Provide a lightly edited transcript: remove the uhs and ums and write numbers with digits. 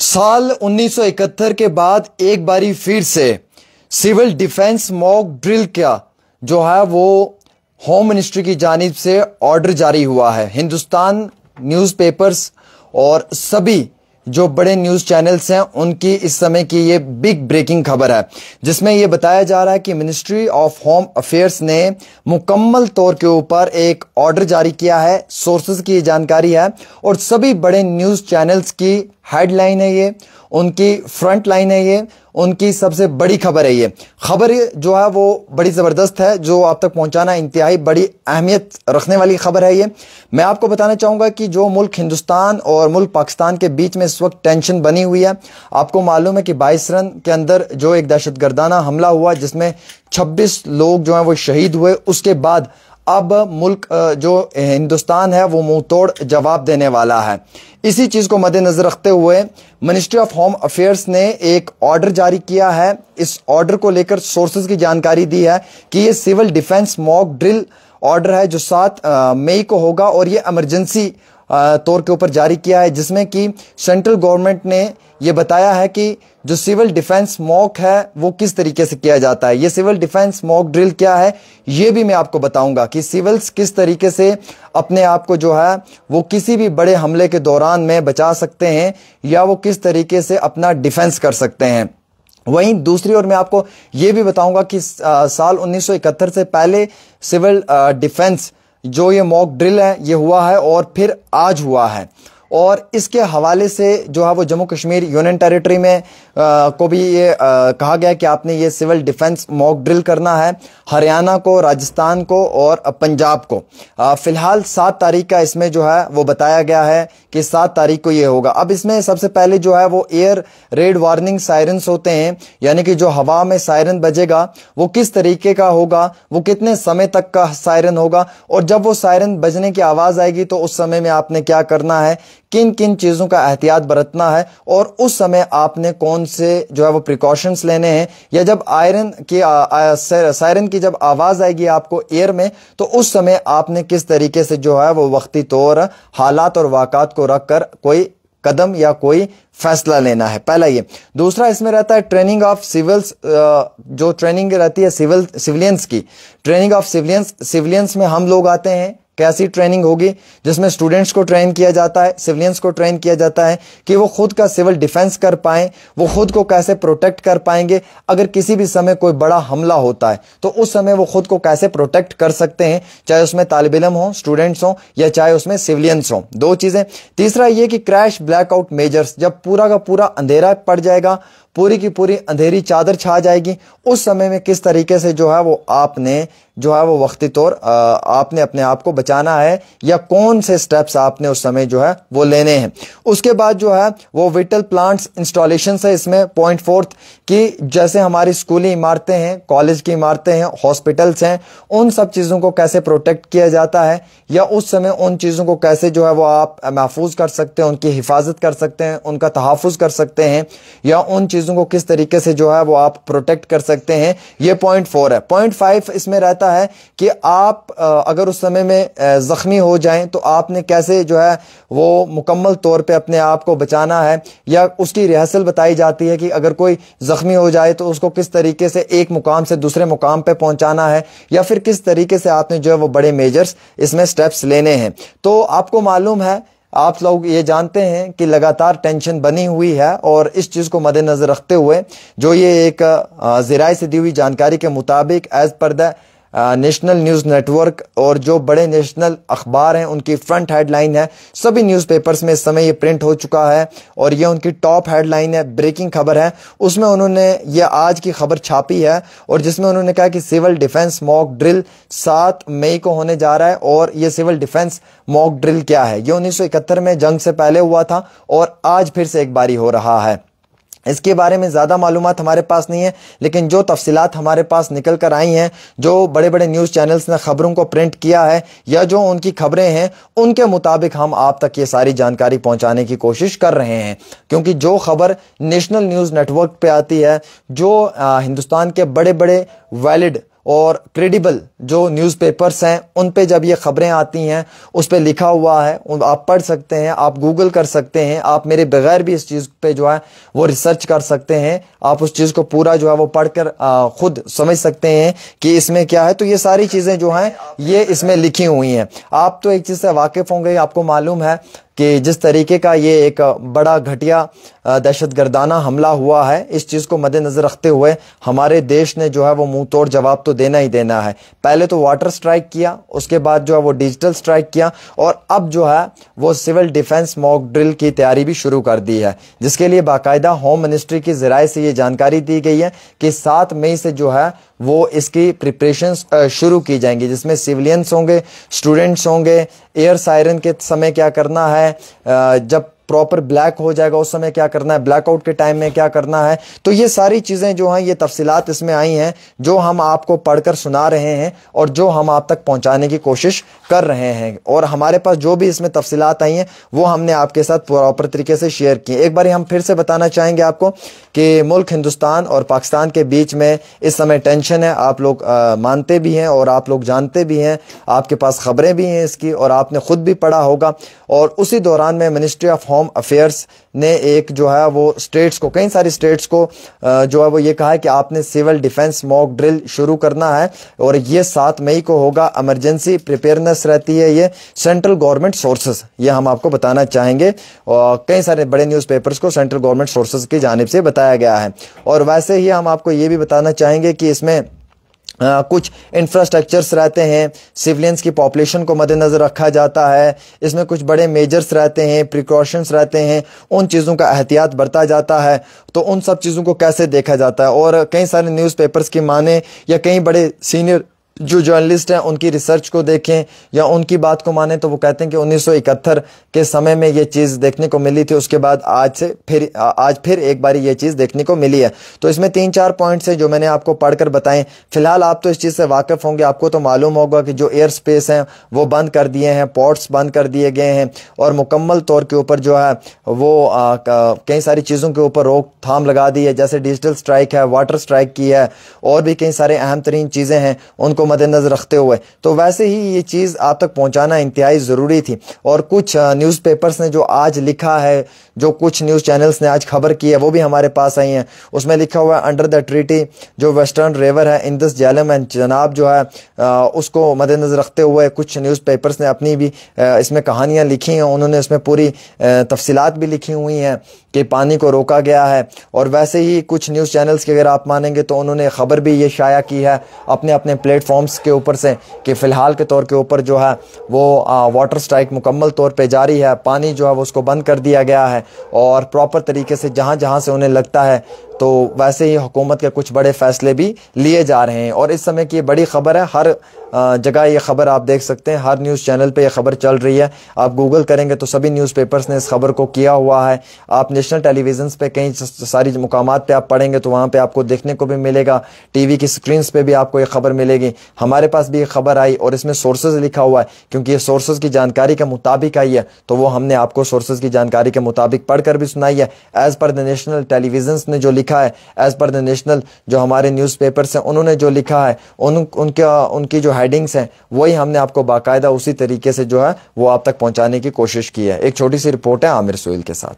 साल 1971 के बाद एक बारी फिर से सिविल डिफेंस मॉक ड्रिल का जो है वो होम मिनिस्ट्री की जानिब से ऑर्डर जारी हुआ है। हिंदुस्तान न्यूज़पेपर्स और सभी जो बड़े न्यूज़ चैनल्स हैं उनकी इस समय की ये बिग ब्रेकिंग खबर है, जिसमें ये बताया जा रहा है कि मिनिस्ट्री ऑफ होम अफेयर्स ने मुकम्मल तौर के ऊपर एक ऑर्डर जारी किया है। सोर्सेज की जानकारी है और सभी बड़े न्यूज़ चैनल्स की हेडलाइन है ये, उनकी फ्रंट लाइन है ये, उनकी सबसे बड़ी खबर है ये। खबर जो है वो बड़ी ज़बरदस्त है, जो आप तक पहुंचाना इंतहाई बड़ी अहमियत रखने वाली खबर है ये। मैं आपको बताना चाहूँगा कि जो मुल्क हिंदुस्तान और मुल्क पाकिस्तान के बीच में इस वक्त टेंशन बनी हुई है, आपको मालूम है कि 22 रन के अंदर जो एक दहशतगर्दाना हमला हुआ जिसमें 26 लोग जो हैं वो शहीद हुए, उसके बाद अब मुल्क जो हिंदुस्तान है वो मुंह तोड़ जवाब देने वाला है। इसी चीज़ को मद्देनजर रखते हुए मिनिस्ट्री ऑफ होम अफेयर्स ने एक ऑर्डर जारी किया है। इस ऑर्डर को लेकर सोर्सेज की जानकारी दी है कि ये civil defence mock drill order है जो 7 मई को होगा और ये इमरजेंसी तौर के ऊपर जारी किया है, जिसमें कि सेंट्रल गवर्नमेंट ने ये बताया है कि जो सिविल डिफेंस मॉक है वो किस तरीके से किया जाता है। ये सिविल डिफेंस मॉक ड्रिल क्या है ये भी मैं आपको बताऊंगा कि सिविल्स किस तरीके से अपने आप को जो है वो किसी भी बड़े हमले के दौरान में बचा सकते हैं या वो किस तरीके से अपना डिफेंस कर सकते हैं। वहीं दूसरी ओर मैं आपको ये भी बताऊंगा कि साल 1971 से पहले सिविल डिफेंस जो ये मॉक ड्रिल है ये हुआ है और फिर आज हुआ है, और इसके हवाले से जो है वो जम्मू कश्मीर यूनियन टेरिटरी में को भी ये कहा गया कि आपने ये सिविल डिफेंस मॉक ड्रिल करना है। हरियाणा को, राजस्थान को और पंजाब को फिलहाल 7 तारीख का इसमें जो है वो बताया गया है कि 7 तारीख को ये होगा। अब इसमें सबसे पहले जो है वो एयर रेड वार्निंग सायरन्स होते हैं, यानी कि जो हवा में सायरन बजेगा वो किस तरीके का होगा, वो कितने समय तक का सायरन होगा, और जब वो सायरन बजने की आवाज़ आएगी तो उस समय में आपने क्या करना है, किन किन चीज़ों का एहतियात बरतना है, और उस समय आपने कौन से जो है वो प्रिकॉशंस लेने हैं। या जब सायरन की जब आवाज़ आएगी आपको एयर में तो उस समय आपने किस तरीके से जो है वो वक्ती तौर हालात और वाक़ात को रख कर कोई कदम या कोई फैसला लेना है। पहला ये। दूसरा इसमें रहता है ट्रेनिंग ऑफ सिविल्स, जो ट्रेनिंग रहती है सिविलियंस की, ट्रेनिंग ऑफ सिविलियंस में हम लोग आते हैं। कैसी ट्रेनिंग होगी, जिसमें स्टूडेंट्स को ट्रेन किया जाता है, सिविलियंस को ट्रेन किया जाता है कि वो खुद का सिविल डिफेंस कर पाएं, वो खुद को कैसे प्रोटेक्ट कर पाएंगे। अगर किसी भी समय कोई बड़ा हमला होता है तो उस समय वो खुद को कैसे प्रोटेक्ट कर सकते हैं, चाहे उसमें तालिब इल्म हो, स्टूडेंट्स हो या चाहे उसमें सिविलियंस हो। 2 चीजें। तीसरा ये कि क्रैश ब्लैकआउट मेजर्स, जब पूरा का पूरा अंधेरा पड़ जाएगा, पूरी की पूरी अंधेरी चादर छा जाएगी, उस समय में किस तरीके से जो है वो आपने जो है वो वक्ती तौर आपने अपने आप को बचाना है या कौन से स्टेप्स आपने उस समय जो है वो लेने हैं। उसके बाद जो है वो विटल प्लांट्स इंस्टॉलेशन है इसमें पॉइंट 4 कि जैसे हमारी स्कूली इमारतें हैं, कॉलेज की इमारतें हैं, हॉस्पिटल्स हैं, उन सब चीज़ों को कैसे प्रोटेक्ट किया जाता है या उस समय उन चीज़ों को कैसे जो है वो आप महफूज कर सकते हैं, उनकी हिफाजत कर सकते हैं, उनका तहफ़्फ़ुज़ कर सकते हैं, या उन चीज़ों को किस तरीके से जो है वो आप प्रोटेक्ट कर सकते हैं। ये पॉइंट 4 है। पॉइंट 5 इसमें रहता है कि आप अगर उस समय में जख्मी हो जाएं तो आपने कैसे जो है वो मुकम्मल तौर पे अपने आप को बचाना है, या उसकी रिहर्सल बताई जाती है कि अगर कोई जख्मी हो जाए तो उसको किस तरीके से एक मुकाम से दूसरे मुकाम पे पहुंचाना है, या फिर किस तरीके से आपने जो है वो बड़े मेजर्स इसमें स्टेप्स लेने हैं। तो आपको मालूम है, आप लोग ये जानते हैं कि लगातार टेंशन बनी हुई है, और इस चीज़ को मद्देनजर रखते हुए जो ये एक ज़राए से दी हुई जानकारी के मुताबिक as per the national news network और जो बड़े नेशनल अखबार हैं उनकी फ्रंट हेडलाइन है, सभी न्यूज़पेपर्स में इस समय ये प्रिंट हो चुका है और ये उनकी टॉप हेडलाइन है, ब्रेकिंग खबर है। उसमें उन्होंने ये आज की खबर छापी है और जिसमें उन्होंने कहा कि सिविल डिफेंस मॉक ड्रिल 7 मई को होने जा रहा है। और ये सिविल डिफेंस मॉक ड्रिल क्या है, ये 1971 में जंग से पहले हुआ था और आज फिर से एक बारी हो रहा है। इसके बारे में ज़्यादा मालूमात हमारे पास नहीं है, लेकिन जो तफसीलात हमारे पास निकल कर आई हैं, जो बड़े बड़े न्यूज़ चैनल्स ने खबरों को प्रिंट किया है या जो उनकी खबरें हैं, उनके मुताबिक हम आप तक ये सारी जानकारी पहुंचाने की कोशिश कर रहे हैं। क्योंकि जो खबर नेशनल न्यूज़ नेटवर्क पे आती है, जो हिंदुस्तान के बड़े बड़े वैलिड और क्रेडिबल जो न्यूज़पेपर्स हैं उन पे जब ये खबरें आती हैं, उस पे लिखा हुआ है, आप पढ़ सकते हैं, आप गूगल कर सकते हैं, आप मेरे बगैर भी इस चीज़ पे जो है वो रिसर्च कर सकते हैं, आप उस चीज़ को पूरा जो है वो पढ़कर खुद समझ सकते हैं कि इसमें क्या है। तो ये सारी चीज़ें जो हैं ये इसमें लिखी हुई हैं। आप तो एक चीज़ से वाकिफ़ होंगे, आपको मालूम है कि जिस तरीके का ये एक बड़ा घटिया दहशतगर्दाना हमला हुआ है, इस चीज़ को मद्देनज़र रखते हुए हमारे देश ने जो है वो मुंह तोड़ जवाब तो देना ही देना है। पहले तो वाटर स्ट्राइक किया, उसके बाद जो है वो डिजिटल स्ट्राइक किया, और अब जो है वो सिविल डिफेंस मॉक ड्रिल की तैयारी भी शुरू कर दी है, जिसके लिए बाकायदा होम मिनिस्ट्री की ज़राए से ये जानकारी दी गई है कि 7 मई से जो है वो इसकी प्रिपरेशंस शुरू की जाएंगी, जिसमें सिविलियंस होंगे, स्टूडेंट्स होंगे, एयर सायरन के समय क्या करना है, जब प्रॉपर ब्लैक हो जाएगा उस समय क्या करना है, ब्लैकआउट के टाइम में क्या करना है। तो ये सारी चीज़ें जो हैं ये तफसीलात इसमें आई हैं जो हम आपको पढ़कर सुना रहे हैं और जो हम आप तक पहुंचाने की कोशिश कर रहे हैं, और हमारे पास जो भी इसमें तफसीलात आई हैं वो हमने आपके साथ प्रॉपर तरीके से शेयर की। एक बार हम फिर से बताना चाहेंगे आपको कि मुल्क हिंदुस्तान और पाकिस्तान के बीच में इस समय टेंशन है, आप लोग मानते भी हैं और आप लोग जानते भी हैं, आपके पास खबरें भी हैं इसकी और आपने खुद भी पढ़ा होगा। और उसी दौरान में मिनिस्ट्री ऑफ होम अफेयर्स ने एक जो है वो स्टेट्स को, कई सारी स्टेट्स को जो है वो ये कहा है कि आपने सिविल डिफेंस मॉक ड्रिल शुरू करना है, और ये 7 मई को होगा। इमरजेंसी प्रिपेयरनेस रहती है ये सेंट्रल गवर्नमेंट सोर्सेज, ये हम आपको बताना चाहेंगे, और कई सारे बड़े न्यूज़पेपर्स को सेंट्रल गवर्नमेंट सोर्सेज की जानिब से बताया गया है। और वैसे ही हम आपको ये भी बताना चाहेंगे कि इसमें कुछ इंफ्रास्ट्रक्चर्स रहते हैं, सिविलियंस की पॉपुलेशन को मद्देनज़र रखा जाता है, इसमें कुछ बड़े मेजर्स रहते हैं, प्रिकॉशंस रहते हैं, उन चीज़ों का एहतियात बरता जाता है। तो उन सब चीज़ों को कैसे देखा जाता है, और कई सारे न्यूज़पेपर्स की माने या कई बड़े सीनियर जो जर्नलिस्ट हैं उनकी रिसर्च को देखें या उनकी बात को माने तो वो कहते हैं कि 1971 के समय में ये चीज़ देखने को मिली थी, उसके बाद आज फिर एक बार ये चीज़ देखने को मिली है। तो इसमें 3-4 पॉइंट्स हैं जो मैंने आपको पढ़कर बताएं। फिलहाल आप तो इस चीज़ से वाकिफ़ होंगे, आपको तो मालूम होगा कि जो एयर स्पेस हैं वो बंद कर दिए हैं, पोर्ट्स बंद कर दिए गए हैं, और मुकम्मल तौर के ऊपर जो है वो कई सारी चीज़ों के ऊपर रोकथाम लगा दी है, जैसे डिजिटल स्ट्राइक है, वाटर स्ट्राइक की है, और भी कई सारे अहम तरीन चीज़ें हैं उनको मद्देनजर रखते हुए। तो वैसे ही ये चीज़ आप तक पहुंचाना इंतहाई ज़रूरी थी। और कुछ न्यूज़पेपर्स ने जो आज लिखा है, जो कुछ न्यूज़ चैनल्स ने आज खबर की है, वो भी हमारे पास आई हैं। उसमें लिखा हुआ है अंडर द ट्रीटी जो वेस्टर्न रिवर है इंडस झेलम एंड चनाब जो है उसको मद्देनजर रखते हुए कुछ न्यूज़पेपर्स ने अपनी भी इसमें कहानियाँ लिखी हैं, उन्होंने इसमें पूरी तफसीलात भी लिखी हुई हैं कि पानी को रोका गया है। और वैसे ही कुछ न्यूज़ चैनल्स की अगर आप मानेंगे तो उन्होंने ख़बर भी ये शाया की है अपने अपने प्लेटफॉर्म्स के ऊपर से कि फ़िलहाल के तौर के ऊपर जो है वो वाटर स्ट्राइक मुकम्मल तौर पे जारी है, पानी जो है वो उसको बंद कर दिया गया है, और प्रॉपर तरीके से जहाँ जहाँ से उन्हें लगता है तो वैसे ही हुकूमत के कुछ बड़े फ़ैसले भी लिए जा रहे हैं। और इस समय की बड़ी ख़बर है, हर जगह ये ख़बर आप देख सकते हैं, हर न्यूज़ चैनल पे ये ख़बर चल रही है। आप गूगल करेंगे तो सभी न्यूज़पेपर्स ने इस खबर को किया हुआ है। आप नेशनल टेलीविज़न्स पे कई सारी मुकामात पे आप पढ़ेंगे तो वहाँ पे आपको देखने को भी मिलेगा, टीवी की स्क्रीन्स पे भी आपको ये खबर मिलेगी। हमारे पास भी ये खबर आई और इसमें सोर्सेज लिखा हुआ है, क्योंकि ये सोर्सेज की जानकारी के मुताबिक आई है, तो वो हमने आपको सोर्सेज की जानकारी के मुताबिक पढ़कर भी सुनाई है। As per the national televisions ने जो लिखा है, एज़ पर द नेशनल जो हमारे न्यूज़पेपर्स हैं उन्होंने जो लिखा है, उनकी जो हेडिंग्स हैं वही हमने आपको बाकायदा उसी तरीके से जो है वो आप तक पहुंचाने की कोशिश की है। एक छोटी सी रिपोर्ट है आमिर सोहेल के साथ।